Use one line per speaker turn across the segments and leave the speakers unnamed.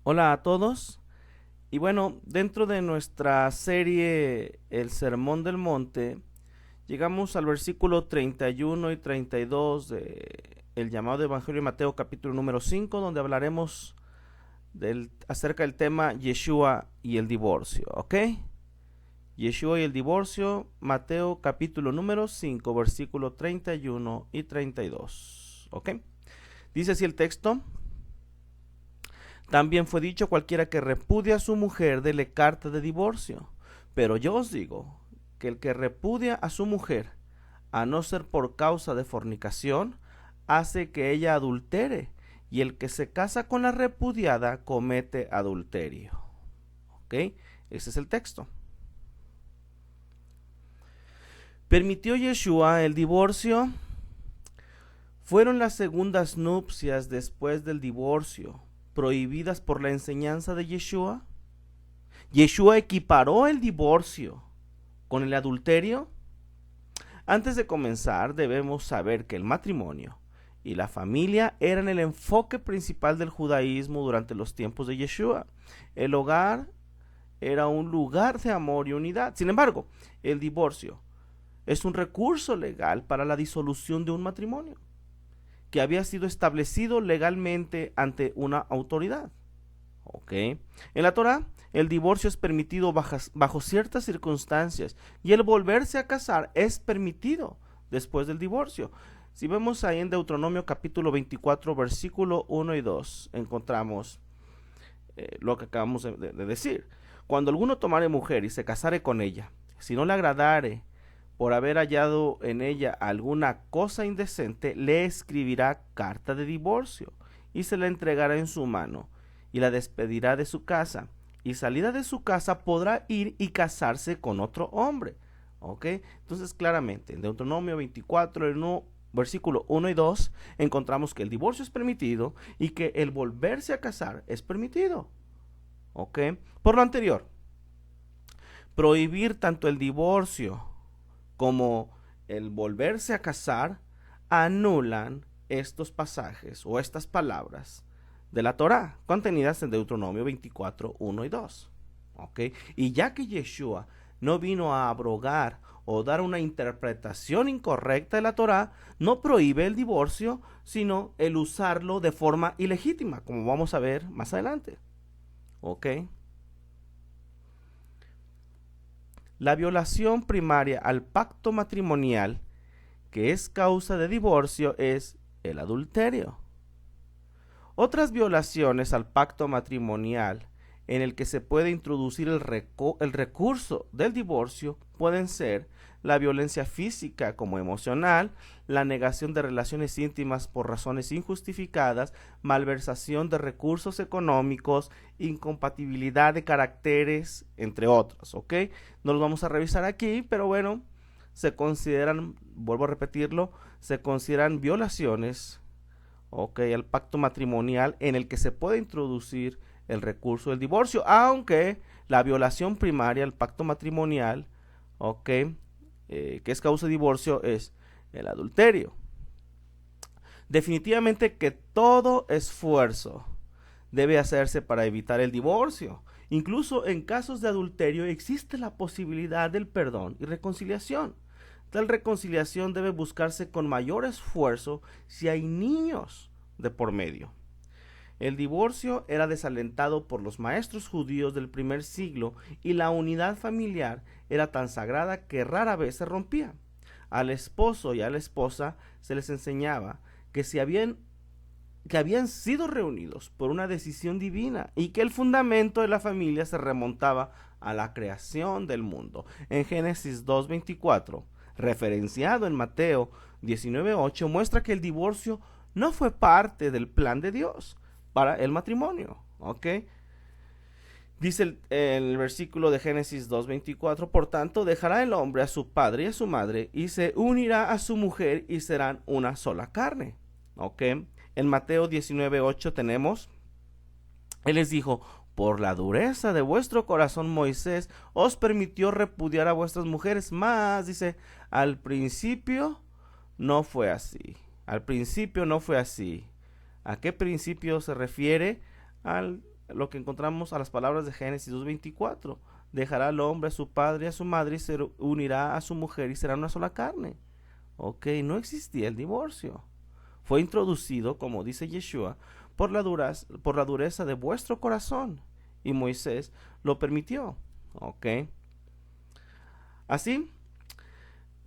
Hola a todos. Y bueno, dentro de nuestra serie El Sermón del Monte, llegamos al versículo 31 y 32 de el llamado Evangelio de Mateo capítulo número 5, donde hablaremos acerca del tema Yeshua y el divorcio, ¿ok? Yeshua y el divorcio, Mateo capítulo número 5, versículo 31 y 32, ¿ok? Dice así el texto. También fue dicho: cualquiera que repudia a su mujer, dele carta de divorcio. Pero yo os digo que el que repudia a su mujer, a no ser por causa de fornicación, hace que ella adultere, y el que se casa con la repudiada comete adulterio. ¿Ok? Ese es el texto. ¿Permitió Yeshua el divorcio? ¿Fueron las segundas nupcias después del divorcio prohibidas por la enseñanza de Yeshua? ¿Yeshua equiparó el divorcio con el adulterio? Antes de comenzar, debemos saber que el matrimonio y la familia eran el enfoque principal del judaísmo durante los tiempos de Yeshua. El hogar era un lugar de amor y unidad. Sin embargo, el divorcio es un recurso legal para la disolución de un matrimonio que había sido establecido legalmente ante una autoridad. ¿Ok? En la Torah, el divorcio es permitido bajo ciertas circunstancias, y el volverse a casar es permitido después del divorcio. Si vemos ahí en Deuteronomio capítulo 24, versículo 1 y 2, encontramos lo que acabamos de decir. Cuando alguno tomare mujer y se casare con ella, si no le agradare por haber hallado en ella alguna cosa indecente, le escribirá carta de divorcio y se la entregará en su mano, y la despedirá de su casa, y salida de su casa podrá ir y casarse con otro hombre. ¿Ok? Entonces claramente en Deuteronomio 24, versículo 1 y 2, encontramos que el divorcio es permitido y que el volverse a casar es permitido. ¿Ok? Por lo anterior, prohibir tanto el divorcio como el volverse a casar anulan estos pasajes o estas palabras de la Torá contenidas en Deuteronomio 24, 1 y 2. ¿Ok? Y ya que Yeshua no vino a abrogar o dar una interpretación incorrecta de la Torá, no prohíbe el divorcio, sino el usarlo de forma ilegítima, como vamos a ver más adelante. ¿Ok? La violación primaria al pacto matrimonial, que es causa de divorcio, es el adulterio. Otras violaciones al pacto matrimonial en el que se puede introducir el recurso del divorcio pueden ser la violencia física como emocional, la negación de relaciones íntimas por razones injustificadas, malversación de recursos económicos, incompatibilidad de caracteres, entre otros, ¿ok? No los vamos a revisar aquí, pero bueno, se consideran, vuelvo a repetirlo, se consideran violaciones, ¿ok?, al pacto matrimonial en el que se puede introducir el recurso del divorcio, aunque la violación primaria al pacto matrimonial, ¿ok?, que es causa de divorcio, es el adulterio. Definitivamente que todo esfuerzo debe hacerse para evitar el divorcio. Incluso en casos de adulterio existe la posibilidad del perdón y reconciliación. Tal reconciliación debe buscarse con mayor esfuerzo si hay niños de por medio. El divorcio era desalentado por los maestros judíos del primer siglo, y la unidad familiar era tan sagrada que rara vez se rompía. Al esposo y a la esposa se les enseñaba que habían sido reunidos por una decisión divina y que el fundamento de la familia se remontaba a la creación del mundo. En Génesis 2:24, referenciado en Mateo 19:8, muestra que el divorcio no fue parte del plan de Dios para el matrimonio. ¿Ok? Dice el versículo de Génesis 2:24, por tanto, dejará el hombre a su padre y a su madre, y se unirá a su mujer, y serán una sola carne. ¿Ok? En Mateo 19:8 tenemos, él les dijo: por la dureza de vuestro corazón Moisés os permitió repudiar a vuestras mujeres, mas, dice, al principio no fue así. Al principio no fue así. ¿A qué principio se refiere? Al lo que encontramos a las palabras de Génesis 2:24. Dejará al hombre a su padre y a su madre y se unirá a su mujer y será una sola carne. Ok, no existía el divorcio. Fue introducido, como dice Yeshua, por la dureza de vuestro corazón. Y Moisés lo permitió. Ok. Así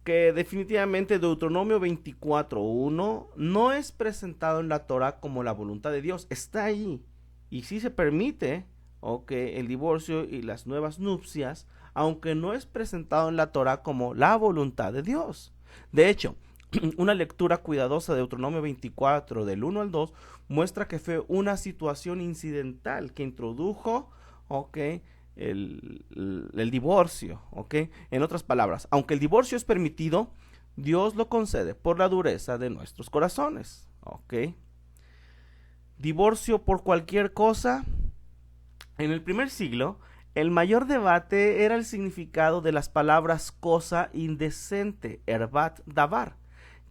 que definitivamente Deuteronomio 24:1 no es presentado en la Torah como la voluntad de Dios. Está ahí. Y sí se permite, el divorcio y las nuevas nupcias, aunque no es presentado en la Torah como la voluntad de Dios. De hecho, una lectura cuidadosa de Deuteronomio 24 del 1 al 2 muestra que fue una situación incidental que introdujo, el divorcio, En otras palabras, aunque el divorcio es permitido, Dios lo concede por la dureza de nuestros corazones, Divorcio por cualquier cosa. En el primer siglo, el mayor debate era el significado de las palabras cosa indecente, erbat davar,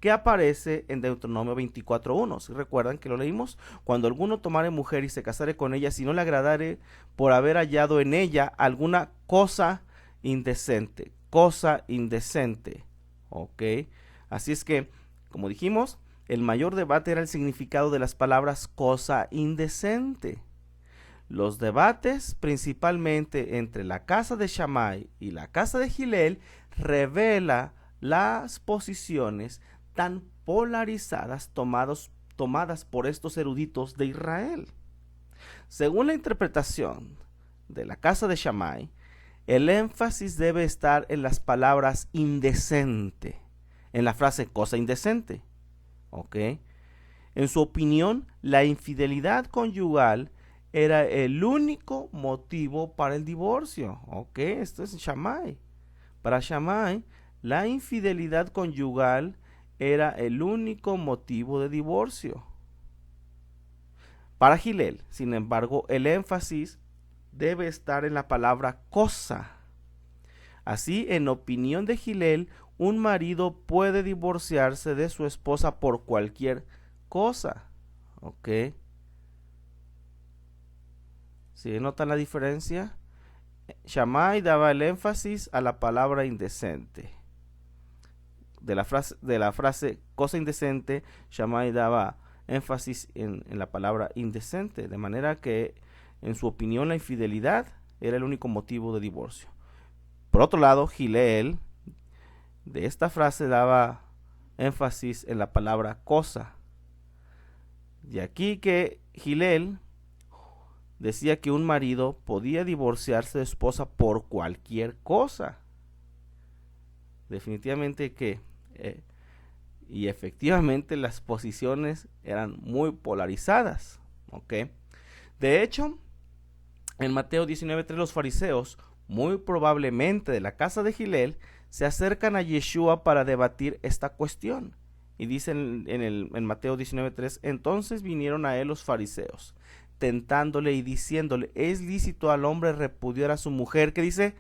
que aparece en Deuteronomio 24:1. Si recuerdan que lo leímos, cuando alguno tomare mujer y se casare con ella, si no le agradare por haber hallado en ella alguna cosa indecente, Así es que, como dijimos, el mayor debate era el significado de las palabras cosa indecente. Los debates, principalmente entre la casa de Shammai y la casa de Hillel, revela las posiciones tan polarizadas tomadas por estos eruditos de Israel. Según la interpretación de la casa de Shammai, el énfasis debe estar en las palabras indecente, en la frase cosa indecente. En su opinión, la infidelidad conyugal era el único motivo para el divorcio. Esto es Shammai. Para Shammai, la infidelidad conyugal era el único motivo de divorcio. Para Hillel, sin embargo, el énfasis debe estar en la palabra cosa. Así, en opinión de Hillel, un marido puede divorciarse de su esposa por cualquier cosa. ¿Sí notan la diferencia? Shammai daba el énfasis a la palabra indecente. De la frase cosa indecente, Shammai daba énfasis en la palabra indecente, de manera que, en su opinión, la infidelidad era el único motivo de divorcio. Por otro lado, Hillel de esta frase daba énfasis en la palabra cosa. De aquí que Hillel decía que un marido podía divorciarse de su esposa por cualquier cosa. Definitivamente que, y efectivamente las posiciones eran muy polarizadas. De hecho, en Mateo 19:3 los fariseos, muy probablemente de la casa de Hillel, se acercan a Yeshua para debatir esta cuestión. Y dicen en Mateo 19:3, entonces vinieron a él los fariseos, tentándole y diciéndole, ¿es lícito al hombre repudiar a su mujer? ¿Qué dice?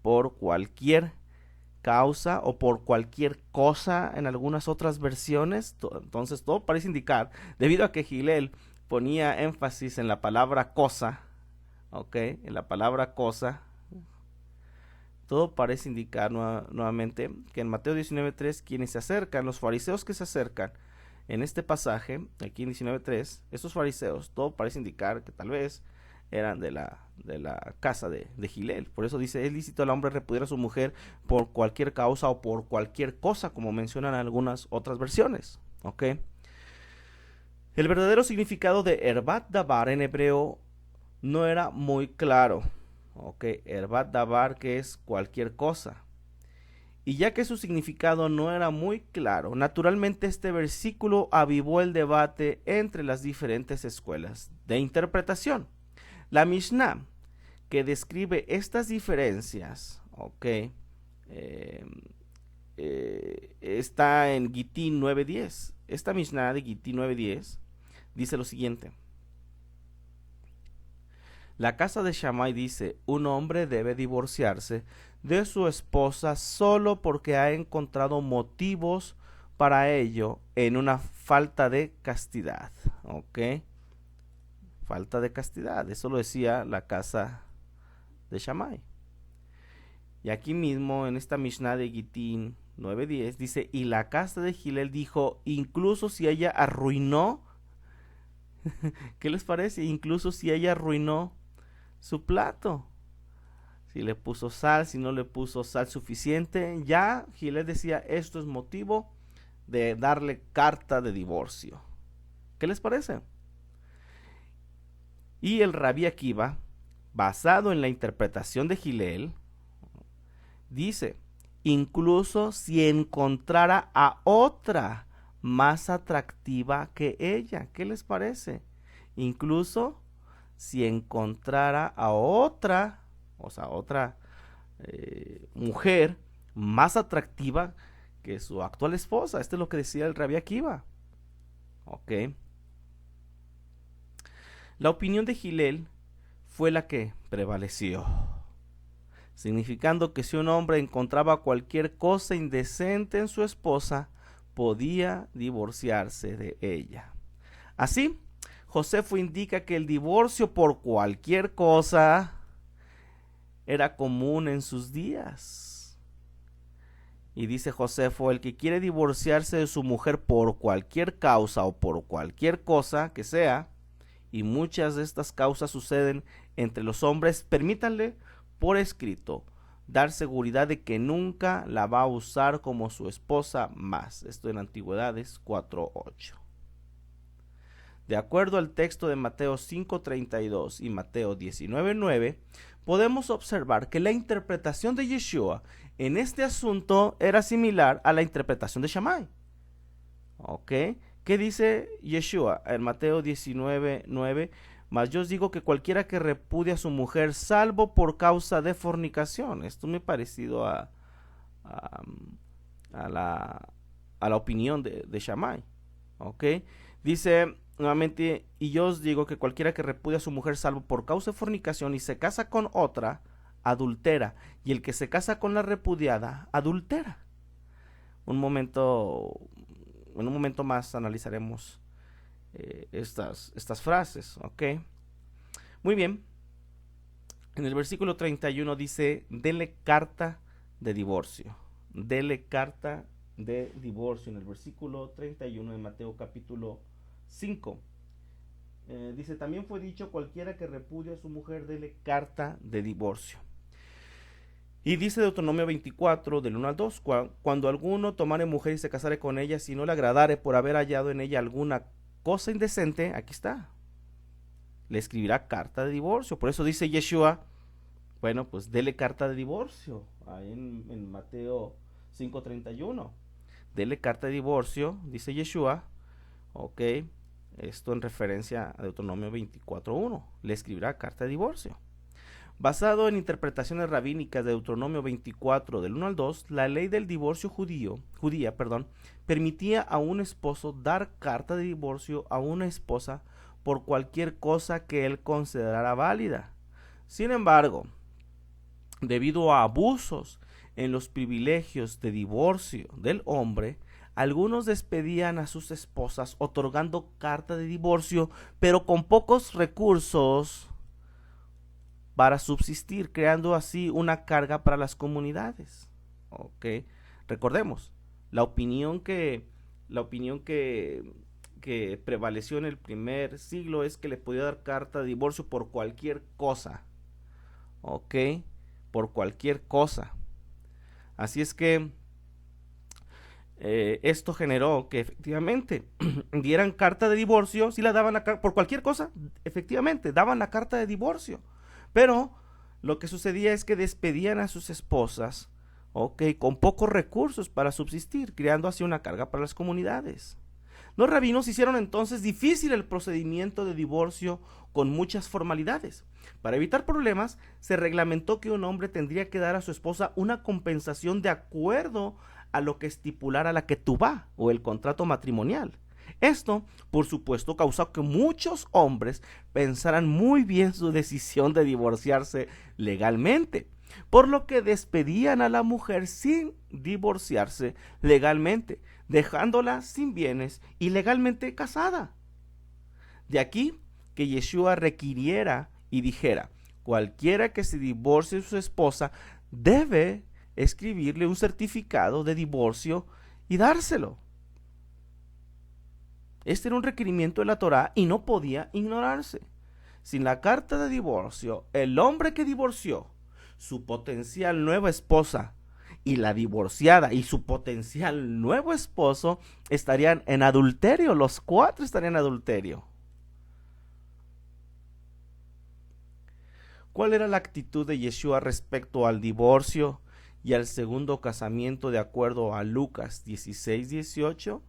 Por cualquier causa o por cualquier cosa en algunas otras versiones. Entonces todo parece indicar, debido a que Hillel ponía énfasis en la palabra cosa, en la palabra cosa, todo parece indicar nuevamente que en Mateo 19:3 quienes se acercan, los fariseos que se acercan en este pasaje, aquí en 19:3, estos fariseos, todo parece indicar que tal vez eran de la casa de Hillel. Por eso dice, es lícito al hombre repudiar a su mujer por cualquier causa o por cualquier cosa, como mencionan algunas otras versiones. El verdadero significado de erbat davar en hebreo no era muy claro. Erbat davar, que es cualquier cosa. Y ya que su significado no era muy claro, naturalmente este versículo avivó el debate entre las diferentes escuelas de interpretación. La Mishnah, que describe estas diferencias, está en Gitín 9:10. Esta Mishnah de Gitín 9:10 dice lo siguiente. La casa de Shammai dice, un hombre debe divorciarse de su esposa solo porque ha encontrado motivos para ello en una falta de castidad. falta de castidad. Eso lo decía la casa de Shammai. Y aquí mismo en esta Mishnah de Gitín 9:10 dice, y la casa de Gilel dijo, incluso si ella arruinó, ¿qué les parece? Incluso si ella arruinó su plato, si le puso sal, si no le puso sal suficiente, ya Gilel decía, esto es motivo de darle carta de divorcio. ¿Qué les parece? Y el Rabí Akiva, basado en la interpretación de Gilel, dice, incluso si encontrara a otra más atractiva que ella. ¿Qué les parece? Incluso si encontrara a otra, o sea, otra mujer más atractiva que su actual esposa. Esto es lo que decía el Rabí Akiva. Ok. La opinión de Gilel fue la que prevaleció, significando que si un hombre encontraba cualquier cosa indecente en su esposa, podía divorciarse de ella. Así, Josefo indica que el divorcio por cualquier cosa era común en sus días. Y dice Josefo, el que quiere divorciarse de su mujer por cualquier causa o por cualquier cosa que sea, y muchas de estas causas suceden entre los hombres, permítanle por escrito dar seguridad de que nunca la va a usar como su esposa más. Esto en Antigüedades 4:8. De acuerdo al texto de Mateo 5:32 y Mateo 19:9, podemos observar que la interpretación de Yeshua en este asunto era similar a la interpretación de Shammai. ¿Ok? ¿Qué dice Yeshua en Mateo 19:9? Mas yo os digo que cualquiera que repudie a su mujer, salvo por causa de fornicación. Esto me ha parecido a la opinión de Shammai. ¿Ok? Dice nuevamente, y yo os digo que cualquiera que repudie a su mujer, salvo por causa de fornicación, y se casa con otra, adultera. Y el que se casa con la repudiada, adultera. En un momento más analizaremos estas frases, ¿ok? Muy bien. En el versículo 31 dice, dele carta de divorcio. Dele carta de divorcio. En el versículo 31 de Mateo capítulo 5. Dice, también fue dicho, cualquiera que repudie a su mujer, dele carta de divorcio. Y dice Deuteronomio 24, del 1 al 2, cuando alguno tomare mujer y se casare con ella, si no le agradare por haber hallado en ella alguna cosa indecente, aquí está, le escribirá carta de divorcio. Por eso dice Yeshua, bueno, pues dele carta de divorcio, ahí en Mateo 5:31, dele carta de divorcio, dice Yeshua, ok, esto en referencia a Deuteronomio 24:1, le escribirá carta de divorcio. Basado en interpretaciones rabínicas de Deuteronomio 24, del 1 al 2, la ley del divorcio judía, permitía a un esposo dar carta de divorcio a una esposa por cualquier cosa que él considerara válida. Sin embargo, debido a abusos en los privilegios de divorcio del hombre, algunos despedían a sus esposas otorgando carta de divorcio, pero con pocos recursos para subsistir, creando así una carga para las comunidades. ¿Ok? Recordemos, la opinión que prevaleció en el primer siglo es que le podía dar carta de divorcio por cualquier cosa. ¿Ok? Por cualquier cosa. Así es que esto generó que efectivamente dieran carta de divorcio, si la daban por cualquier cosa, efectivamente, daban la carta de divorcio. Pero lo que sucedía es que despedían a sus esposas, con pocos recursos para subsistir, creando así una carga para las comunidades. Los rabinos hicieron entonces difícil el procedimiento de divorcio con muchas formalidades. Para evitar problemas, se reglamentó que un hombre tendría que dar a su esposa una compensación de acuerdo a lo que estipulara la ketubá o el contrato matrimonial. Esto, por supuesto, causó que muchos hombres pensaran muy bien su decisión de divorciarse legalmente, por lo que despedían a la mujer sin divorciarse legalmente, dejándola sin bienes y legalmente casada. De aquí que Yeshua requiriera y dijera: cualquiera que se divorcie de su esposa debe escribirle un certificado de divorcio y dárselo. Este era un requerimiento de la Torá y no podía ignorarse. Sin la carta de divorcio, el hombre que divorció, su potencial nueva esposa, y la divorciada y su potencial nuevo esposo estarían en adulterio. Los cuatro estarían en adulterio. ¿Cuál era la actitud de Yeshua respecto al divorcio y al segundo casamiento de acuerdo a Lucas 16:18?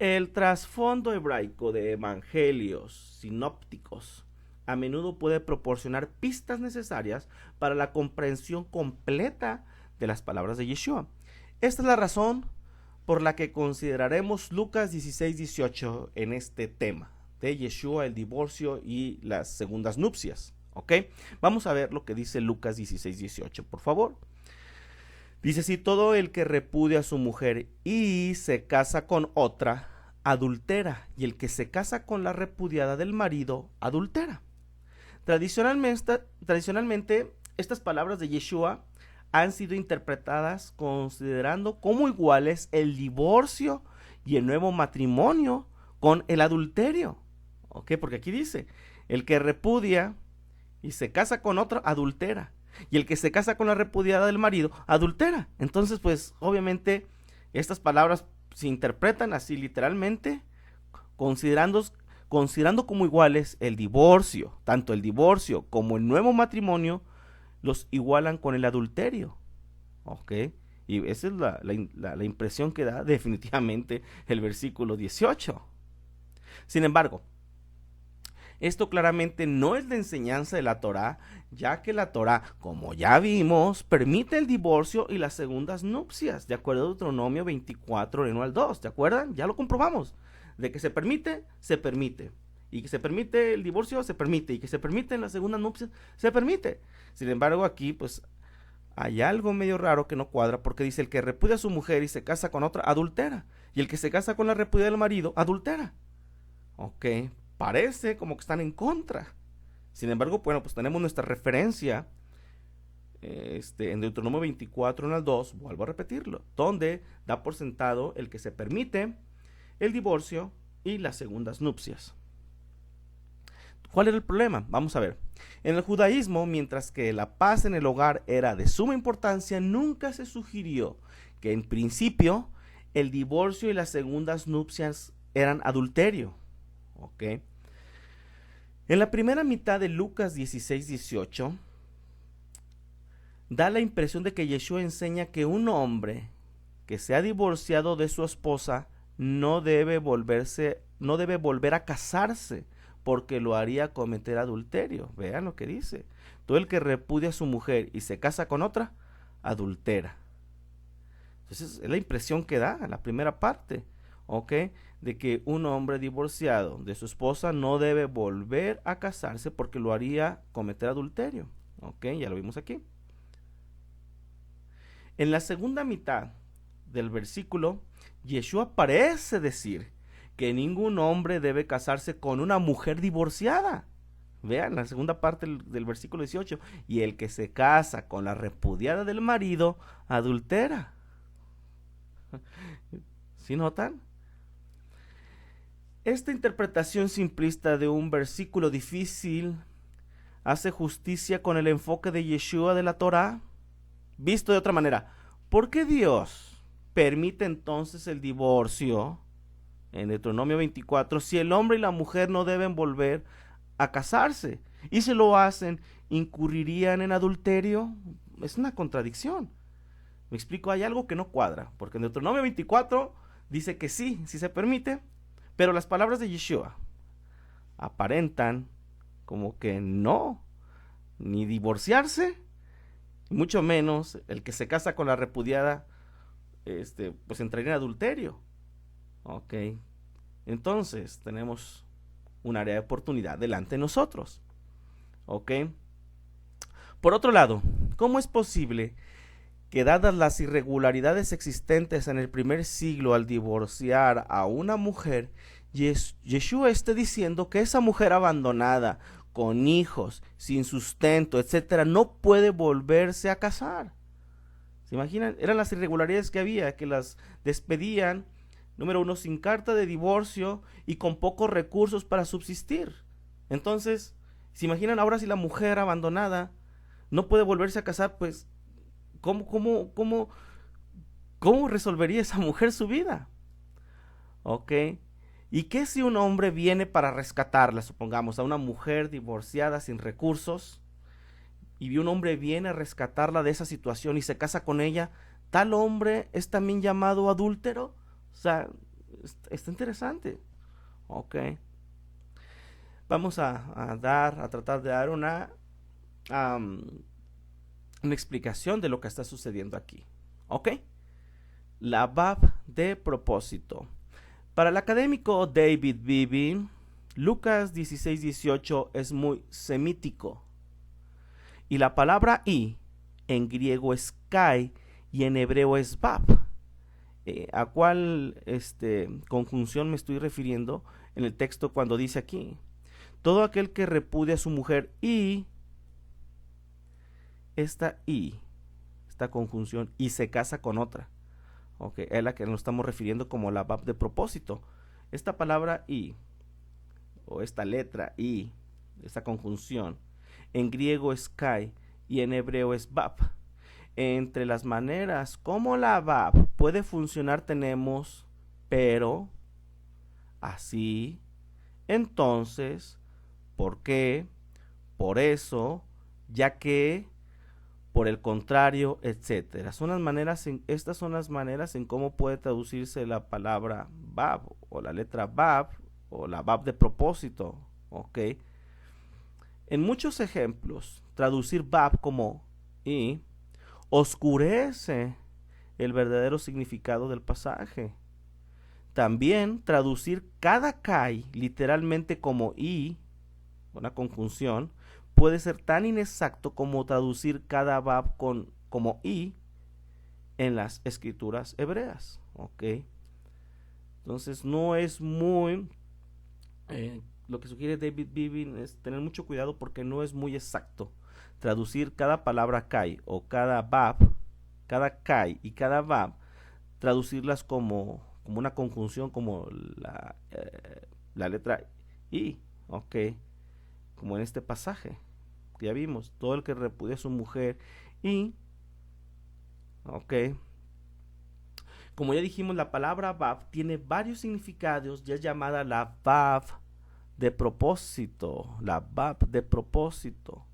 El trasfondo hebraico de evangelios sinópticos a menudo puede proporcionar pistas necesarias para la comprensión completa de las palabras de Yeshua. Esta es la razón por la que consideraremos Lucas 16:18 en este tema de Yeshua, el divorcio y las segundas nupcias. ¿Ok? Vamos a ver lo que dice Lucas 16:18, por favor. Dice: si todo el que repudia a su mujer y se casa con otra, adultera, y el que se casa con la repudiada del marido, adultera. Tradicionalmente, estas palabras de Yeshua han sido interpretadas considerando como iguales el divorcio y el nuevo matrimonio con el adulterio. ¿Ok? Porque aquí dice: el que repudia y se casa con otra, adultera. Y el que se casa con la repudiada del marido, adultera. Entonces, pues, obviamente, estas palabras se interpretan así literalmente, considerando como iguales el divorcio. Tanto el divorcio como el nuevo matrimonio los igualan con el adulterio. ¿Ok? Y esa es la impresión que da definitivamente el versículo 18. Sin embargo, esto claramente no es la enseñanza de la Torá, ya que la Torá, como ya vimos, permite el divorcio y las segundas nupcias, de acuerdo a Deuteronomio 24, 1 al 2. ¿De acuerdo? Ya lo comprobamos. De que se permite, se permite. Y que se permite el divorcio, se permite. Y que se permite la segunda nupcia, se permite. Sin embargo, aquí, pues, hay algo medio raro que no cuadra, porque dice: el que repudia a su mujer y se casa con otra, adultera. Y el que se casa con la repudiada del marido, adultera. Ok, parece como que están en contra. Sin embargo, bueno, pues tenemos nuestra referencia en Deuteronomio 24, 1 al 2, vuelvo a repetirlo, donde da por sentado el que se permite el divorcio y las segundas nupcias. ¿Cuál era el problema? Vamos a ver. En el judaísmo, mientras que la paz en el hogar era de suma importancia, nunca se sugirió que en principio el divorcio y las segundas nupcias eran adulterio. ¿Ok? En la primera mitad de Lucas 16:18 da la impresión de que Yeshua enseña que un hombre que se ha divorciado de su esposa no debe volver a casarse, porque lo haría cometer adulterio. Vean lo que dice: todo el que repudia a su mujer y se casa con otra, adultera. Entonces es la impresión que da en la primera parte, ¿ok? De que un hombre divorciado de su esposa no debe volver a casarse porque lo haría cometer adulterio. ¿Ok? Ya lo vimos aquí. En la segunda mitad del versículo, Yeshua parece decir que ningún hombre debe casarse con una mujer divorciada. Vean la segunda parte del versículo 18. Y el que se casa con la repudiada del marido, adultera. ¿Sí notan? Esta interpretación simplista de un versículo difícil hace justicia con el enfoque de Yeshua de la Torá. Visto de otra manera, ¿por qué Dios permite entonces el divorcio en Deuteronomio 24 si el hombre y la mujer no deben volver a casarse? Y si lo hacen, ¿incurrirían en adulterio? Es una contradicción. Me explico, hay algo que no cuadra, porque en Deuteronomio 24 dice que sí se permite, pero las palabras de Yeshua aparentan como que no, ni divorciarse, mucho menos el que se casa con la repudiada, pues entraría en adulterio. Ok, entonces tenemos un área de oportunidad delante de nosotros. Ok, por otro lado, ¿cómo es posible que, dadas las irregularidades existentes en el primer siglo al divorciar a una mujer, Yeshua esté diciendo que esa mujer abandonada, con hijos, sin sustento, etcétera, no puede volverse a casar. ¿Se imaginan? Eran las irregularidades que había, que las despedían, número uno, sin carta de divorcio y con pocos recursos para subsistir. Entonces, ¿se imaginan ahora si la mujer abandonada no puede volverse a casar? Pues, ¿cómo resolvería esa mujer su vida? ¿Ok? ¿Y qué si un hombre viene para rescatarla, supongamos, a una mujer divorciada sin recursos, y un hombre viene a rescatarla de esa situación y se casa con ella? ¿Tal hombre es también llamado adúltero? O sea, está interesante. Ok. Vamos a tratar de dar una explicación de lo que está sucediendo aquí. Ok. La Bab de propósito. Para el académico David Beebe, Lucas 16:18 es muy semítico. Y la palabra y en griego es kai y en hebreo es bab. ¿A cuál conjunción me estoy refiriendo en el texto cuando dice aquí? Todo aquel que repudia a su mujer y esta conjunción y se casa con otra. Ok, es la que nos estamos refiriendo como la bab de propósito. Esta palabra y, o esta letra y, esta conjunción, en griego es kai y en hebreo es bab. Entre las maneras como la bab puede funcionar tenemos pero, así, entonces, por qué, por eso, ya que, por el contrario, etcétera. Estas son las maneras en cómo puede traducirse la palabra bab o la letra bab o la bab de propósito. ¿Ok? En muchos ejemplos, traducir bab como y oscurece el verdadero significado del pasaje. También traducir cada kai literalmente como y, una conjunción, puede ser tan inexacto como traducir cada bab como y en las escrituras hebreas. ¿Ok? Entonces no es muy... lo que sugiere David Beebe es tener mucho cuidado porque no es muy exacto. Traducir cada palabra kai o cada bab, cada kai y cada bab, traducirlas como una conjunción, como la letra i, ¿ok? Como en este pasaje que ya vimos, todo el que repudia a su mujer y, ok, como ya dijimos, la palabra bab tiene varios significados, ya es llamada la bab de propósito, la bab de propósito.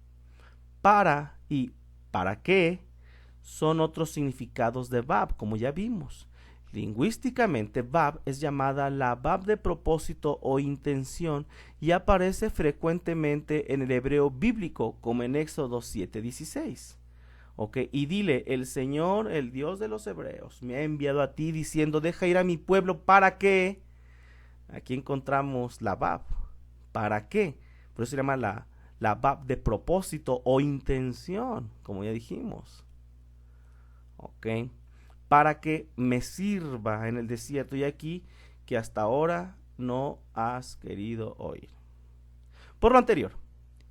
Para y para qué son otros significados de bab, como ya vimos. Lingüísticamente, bab es llamada la bab de propósito o intención y aparece frecuentemente en el hebreo bíblico, como en Éxodo 7:16. ¿Ok? Y dile, el Señor, el Dios de los hebreos, me ha enviado a ti diciendo, deja ir a mi pueblo, ¿para qué? Aquí encontramos la bab. ¿Para qué? Por eso se llama la bab de propósito o intención, como ya dijimos. ¿Ok? Para que me sirva en el desierto y aquí que hasta ahora no has querido oír. Por lo anterior,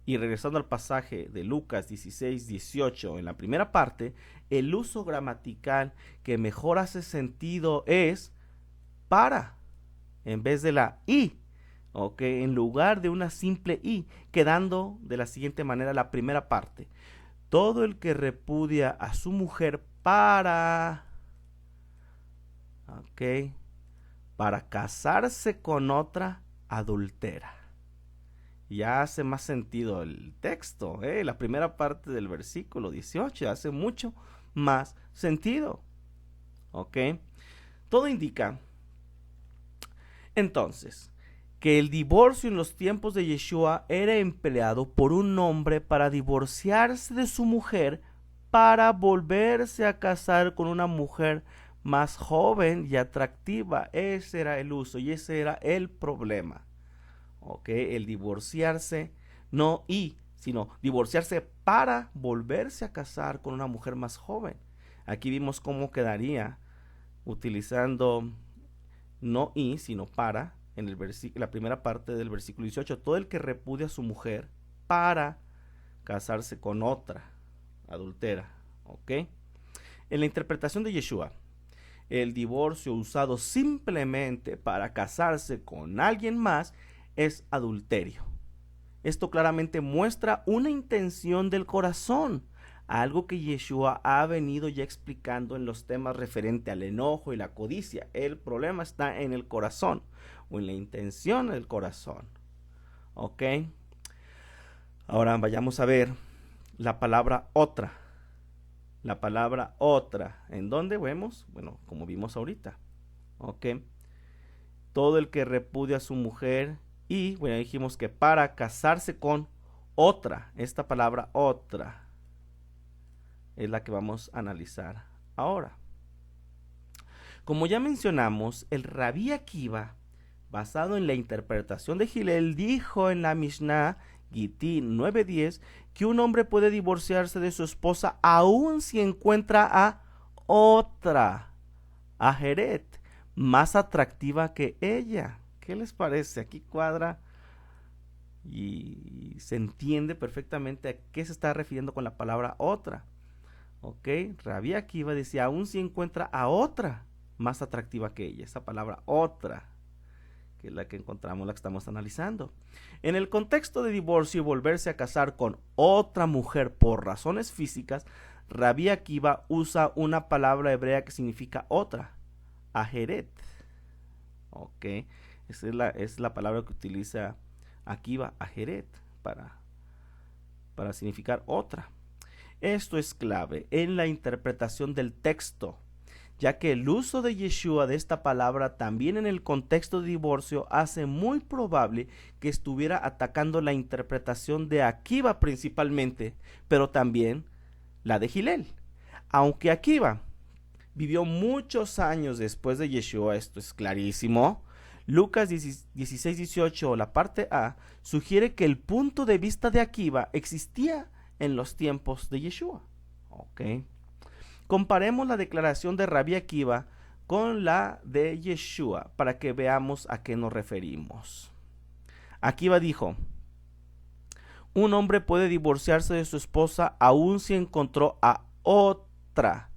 y regresando al pasaje de Lucas 16:18 en la primera parte, el uso gramatical que mejor hace sentido es para, en vez de la y, ¿ok? En lugar de una simple y, quedando de la siguiente manera la primera parte. Todo el que repudia a su mujer para casarse con otra, adultera. Ya hace más sentido el texto, la primera parte del versículo 18 hace mucho más sentido. ¿Ok? Todo indica, entonces, que el divorcio en los tiempos de Yeshua era empleado por un hombre para divorciarse de su mujer para volverse a casar con una mujer más joven y atractiva. Ese era el uso y ese era el problema. ¿Ok? El divorciarse, no y, sino divorciarse para volverse a casar con una mujer más joven. Aquí vimos cómo quedaría utilizando no y, sino para, en la primera parte del versículo 18, todo el que repudia a su mujer para casarse con otra, adultera, ¿ok? En la interpretación de Yeshua, el divorcio usado simplemente para casarse con alguien más es adulterio. Esto claramente muestra una intención del corazón, algo que Yeshua ha venido ya explicando en los temas referente al enojo y la codicia. El problema está en el corazón o en la intención del corazón. ¿Ok? Ahora vayamos a ver la palabra otra. La palabra otra, ¿en dónde vemos? Bueno, como vimos ahorita. ¿Ok? Todo el que repudia a su mujer y, bueno, dijimos que para casarse con otra, esta palabra otra es la que vamos a analizar ahora. Como ya mencionamos, el Rabí Akiva, basado en la interpretación de Hillel, dijo en la Mishnah Gitín 9:10 que un hombre puede divorciarse de su esposa aun si encuentra a otra, a Jeret, más atractiva que ella. ¿Qué les parece? Aquí cuadra y se entiende perfectamente a qué se está refiriendo con la palabra otra. ¿Ok? Rabí Akiva decía, aún si encuentra a otra más atractiva que ella. Esa palabra otra, que es la que encontramos, la que estamos analizando. En el contexto de divorcio y volverse a casar con otra mujer por razones físicas, Rabí Akiva usa una palabra hebrea que significa otra, ajeret. ¿Ok? Esa es la palabra que utiliza Akiva, ajeret, para significar otra. Esto es clave en la interpretación del texto, ya que el uso de Yeshua de esta palabra también en el contexto de divorcio hace muy probable que estuviera atacando la interpretación de Akiva principalmente, pero también la de Hillel. Aunque Akiva vivió muchos años después de Yeshua, esto es clarísimo, Lucas 16:18, la parte A, sugiere que el punto de vista de Akiva existía en los tiempos de Yeshua. Ok. Comparemos la declaración de Rabí Akiva con la de Yeshua para que veamos a qué nos referimos. Akiva dijo, un hombre puede divorciarse de su esposa aun si encontró a otra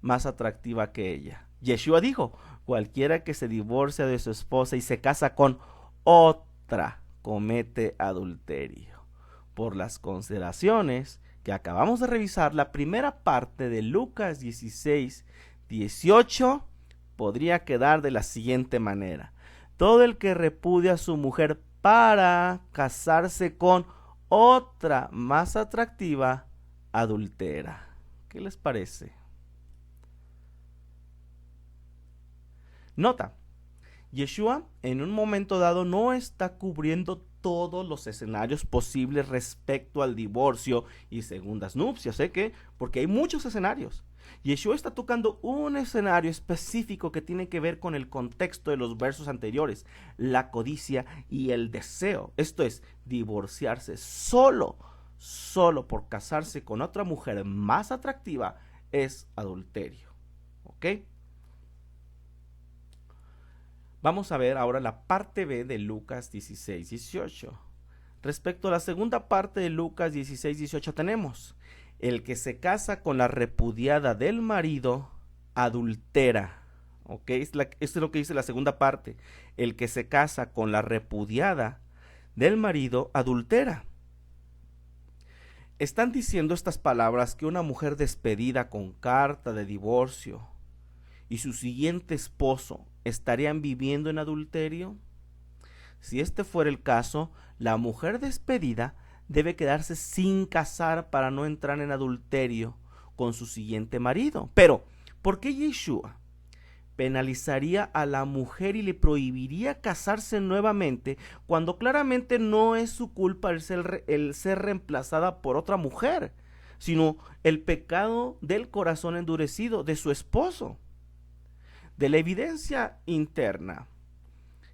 más atractiva que ella. Yeshua dijo, cualquiera que se divorcia de su esposa y se casa con otra comete adulterio. Por las consideraciones que acabamos de revisar, la primera parte de Lucas 16:18 podría quedar de la siguiente manera. Todo el que repudia a su mujer para casarse con otra más atractiva, adultera. ¿Qué les parece? Nota, Yeshua en un momento dado no está cubriendo todos los escenarios posibles respecto al divorcio y segundas nupcias, porque hay muchos escenarios. Yeshua está tocando un escenario específico que tiene que ver con el contexto de los versos anteriores, la codicia y el deseo. Esto es, divorciarse solo por casarse con otra mujer más atractiva es adulterio. ¿Ok? Vamos a ver ahora la parte B de Lucas 16:18. Respecto a la segunda parte de Lucas 16:18 tenemos, el que se casa con la repudiada del marido adultera. ¿Ok? Esto es lo que dice la segunda parte. El que se casa con la repudiada del marido adultera. Están diciendo estas palabras que una mujer despedida con carta de divorcio y su siguiente esposo estarían viviendo en adulterio. Si este fuera el caso, la mujer despedida debe quedarse sin casar para no entrar en adulterio con su siguiente marido. Pero, ¿por qué Yeshua penalizaría a la mujer y le prohibiría casarse nuevamente cuando claramente no es su culpa el ser reemplazada por otra mujer, sino el pecado del corazón endurecido de su esposo? De la evidencia interna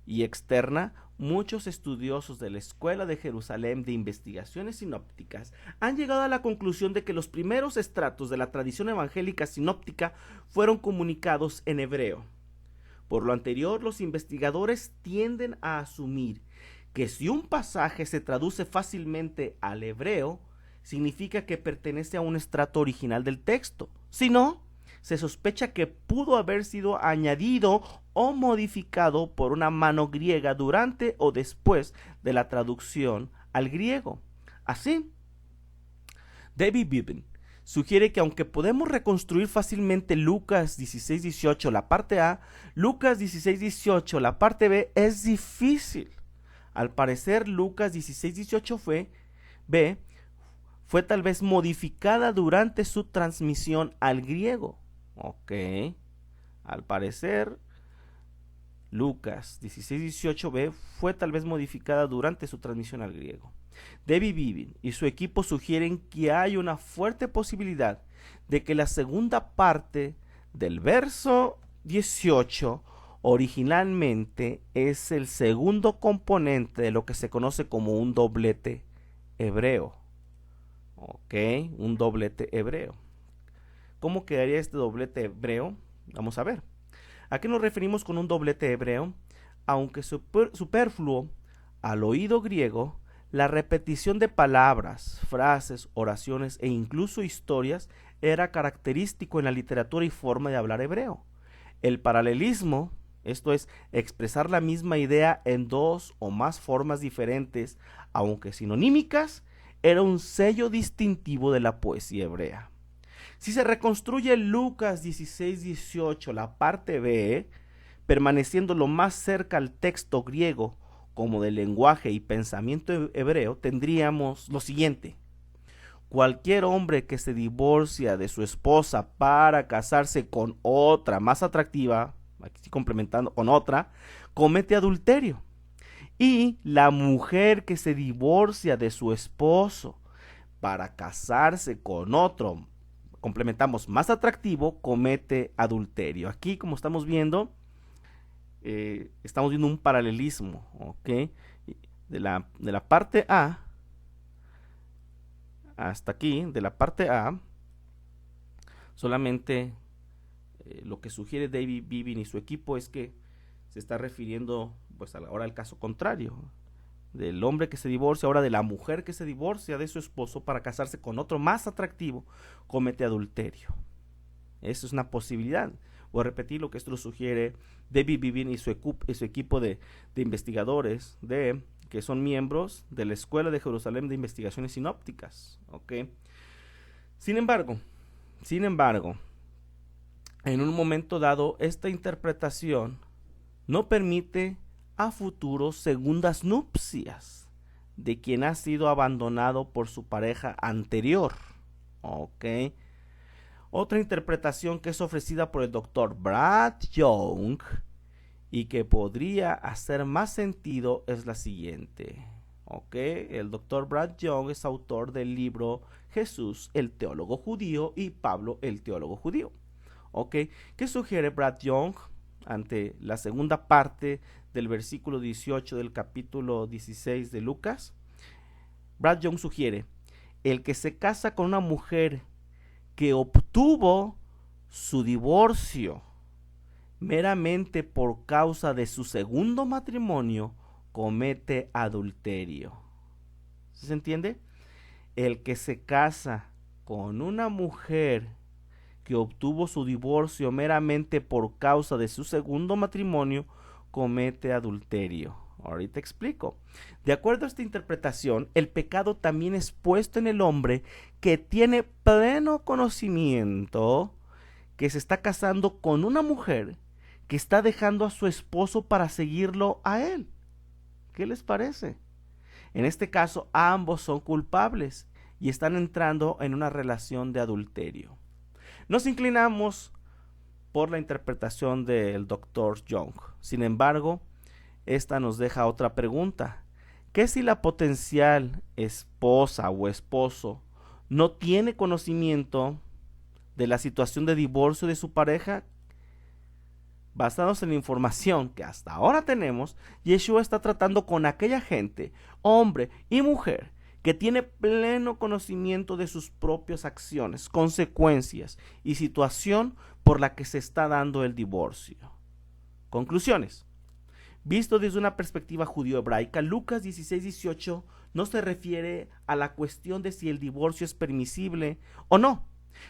y externa, muchos estudiosos de la Escuela de Jerusalén de Investigaciones Sinópticas han llegado a la conclusión de que los primeros estratos de la tradición evangélica sinóptica fueron comunicados en hebreo, Por lo anterior, los investigadores tienden a asumir que si un pasaje se traduce fácilmente al hebreo, significa que pertenece a un estrato original del texto. Si no, se sospecha que pudo haber sido añadido o modificado por una mano griega durante o después de la traducción al griego. Así, David Beeben sugiere que aunque podemos reconstruir fácilmente Lucas 16:18, la parte A, Lucas 16:18, la parte B, es difícil. Al parecer, Lucas 16:18 fue tal vez modificada durante su transmisión al griego. Ok. Al parecer, Lucas 16:18b fue tal vez modificada durante su transmisión al griego. David Beeben y su equipo sugieren que hay una fuerte posibilidad de que la segunda parte del verso 18 originalmente es el segundo componente de lo que se conoce como un doblete hebreo. Ok, un doblete hebreo. ¿Cómo quedaría este doblete hebreo? Vamos a ver. ¿A qué nos referimos con un doblete hebreo? Aunque superfluo al oído griego, la repetición de palabras, frases, oraciones e incluso historias era característico en la literatura y forma de hablar hebreo. El paralelismo, esto es, expresar la misma idea en dos o más formas diferentes, aunque sinonímicas, era un sello distintivo de la poesía hebrea. Si se reconstruye Lucas 16:18, la parte B, permaneciendo lo más cerca al texto griego como del lenguaje y pensamiento hebreo, tendríamos lo siguiente: cualquier hombre que se divorcia de su esposa para casarse con otra más atractiva, aquí estoy complementando con otra, comete adulterio. Y la mujer que se divorcia de su esposo para casarse con otro, complementamos, más atractivo, comete adulterio. Aquí, como estamos viendo un paralelismo, ¿ok? De la parte A hasta aquí, de la parte A, solamente lo que sugiere David Beeben y su equipo es que se está refiriendo pues ahora al caso contrario, del hombre que se divorcia, ahora de la mujer que se divorcia de su esposo para casarse con otro más atractivo, comete adulterio. Eso es una posibilidad. Voy a repetir lo que esto lo sugiere David Beeben y su equipo de investigadores que son miembros de la Escuela de Jerusalén de Investigaciones Sinópticas. ¿Okay? Sin embargo, en un momento dado, esta interpretación no permite a futuros segundas nupcias de quien ha sido abandonado por su pareja anterior. ¿Ok? Otra interpretación que es ofrecida por el Dr. Brad Young y que podría hacer más sentido es la siguiente. ¿Ok? El Dr. Brad Young es autor del libro Jesús, el teólogo judío, y Pablo, el teólogo judío. ¿Ok? ¿Qué sugiere Brad Young ante la segunda parte del versículo 18 del capítulo 16 de Lucas? Brad Young sugiere: el que se casa con una mujer que obtuvo su divorcio meramente por causa de su segundo matrimonio comete adulterio. ¿Se entiende? El que se casa con una mujer que obtuvo su divorcio meramente por causa de su segundo matrimonio comete adulterio. Ahorita explico. De acuerdo a esta interpretación, el pecado también es puesto en el hombre que tiene pleno conocimiento que se está casando con una mujer que está dejando a su esposo para seguirlo a él. ¿Qué les parece? En este caso, ambos son culpables y están entrando en una relación de adulterio. Nos inclinamos por la interpretación del Dr. Young. Sin embargo, esta nos deja otra pregunta. ¿Qué si la potencial esposa o esposo no tiene conocimiento de la situación de divorcio de su pareja? Basados en la información que hasta ahora tenemos, Yeshua está tratando con aquella gente, hombre y mujer, que tiene pleno conocimiento de sus propias acciones, consecuencias y situación por la que se está dando el divorcio. Conclusiones. Visto desde una perspectiva judío-hebraica, Lucas 16:18 no se refiere a la cuestión de si el divorcio es permisible o no.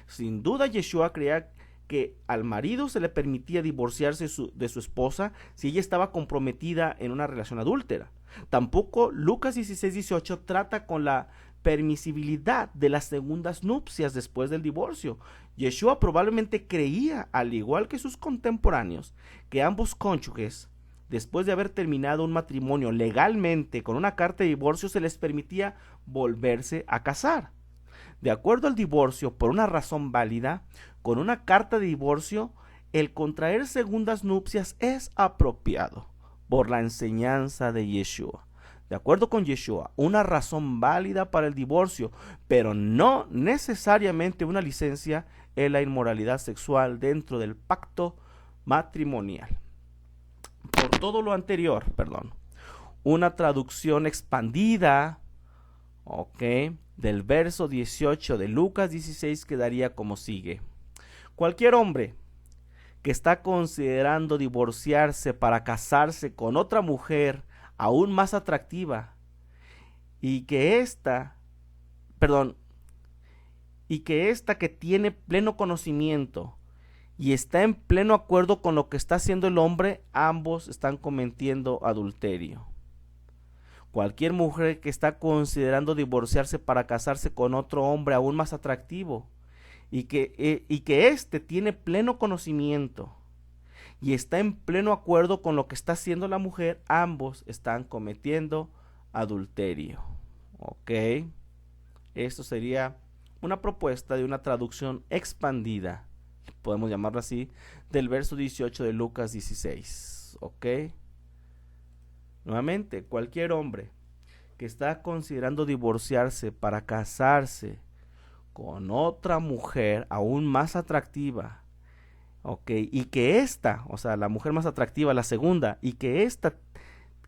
Sin duda, Yeshua creía que al marido se le permitía divorciarse de su esposa si ella estaba comprometida en una relación adúltera. Tampoco Lucas 16:18 trata con la permisibilidad de las segundas nupcias después del divorcio. Yeshua probablemente creía, al igual que sus contemporáneos, que ambos cónyuges, después de haber terminado un matrimonio legalmente con una carta de divorcio, se les permitía volverse a casar. De acuerdo al divorcio por una razón válida, con una carta de divorcio, el contraer segundas nupcias es apropiado por la enseñanza de Yeshua. De acuerdo con Yeshua, una razón válida para el divorcio, pero no necesariamente una licencia en la inmoralidad sexual dentro del pacto matrimonial. Por todo lo anterior, una traducción expandida, del verso 18 de Lucas 16 quedaría como sigue. Cualquier hombre que está considerando divorciarse para casarse con otra mujer aún más atractiva y que esta que tiene pleno conocimiento y está en pleno acuerdo con lo que está haciendo el hombre, ambos están cometiendo adulterio. Cualquier mujer que está considerando divorciarse para casarse con otro hombre aún más atractivo y que éste tiene pleno conocimiento y está en pleno acuerdo con lo que está haciendo la mujer, ambos están cometiendo adulterio. Esto sería una propuesta de una traducción expandida, podemos llamarlo así, del verso 18 de Lucas 16. Nuevamente, cualquier hombre que está considerando divorciarse para casarse con otra mujer aún más atractiva, y que esta, la mujer más atractiva, la segunda, y que esta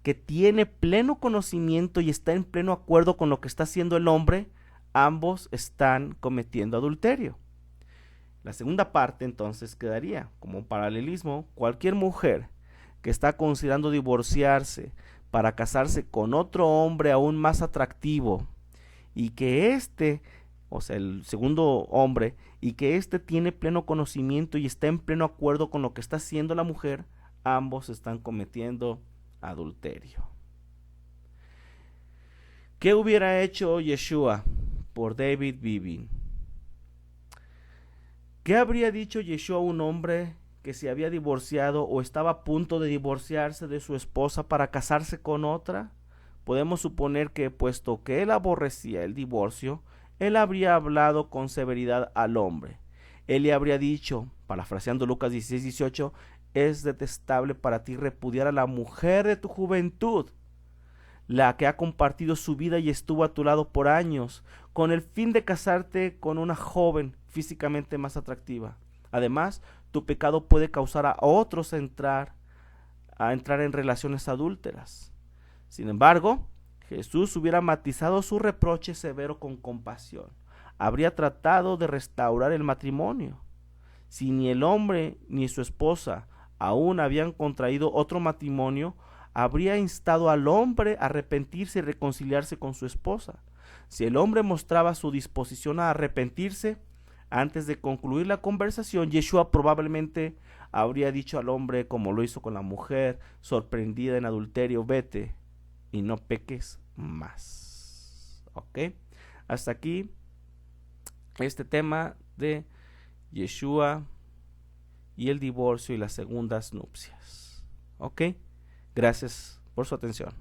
que tiene pleno conocimiento y está en pleno acuerdo con lo que está haciendo el hombre, ambos están cometiendo adulterio. La segunda parte entonces quedaría como un paralelismo: cualquier mujer que está considerando divorciarse para casarse con otro hombre aún más atractivo y que el segundo hombre, y que tiene pleno conocimiento y está en pleno acuerdo con lo que está haciendo la mujer, ambos están cometiendo adulterio. ¿Qué hubiera hecho Yeshua por David Beebe? ¿Qué habría dicho Yeshua a un hombre que se había divorciado o estaba a punto de divorciarse de su esposa para casarse con otra? Podemos suponer que, puesto que él aborrecía el divorcio, él habría hablado con severidad al hombre. Él le habría dicho, parafraseando Lucas 16:18, es detestable para ti repudiar a la mujer de tu juventud, la que ha compartido su vida y estuvo a tu lado por años, con el fin de casarte con una joven físicamente más atractiva. Además, tu pecado puede causar a otros a entrar en relaciones adúlteras. Sin embargo, Jesús hubiera matizado su reproche severo con compasión. Habría tratado de restaurar el matrimonio. Si ni el hombre ni su esposa aún habían contraído otro matrimonio, habría instado al hombre a arrepentirse y reconciliarse con su esposa. Si el hombre mostraba su disposición a arrepentirse, antes de concluir la conversación, Yeshua probablemente habría dicho al hombre, como lo hizo con la mujer sorprendida en adulterio: vete y no peques más. Hasta aquí este tema de Yeshua y el divorcio y las segundas nupcias. Gracias por su atención.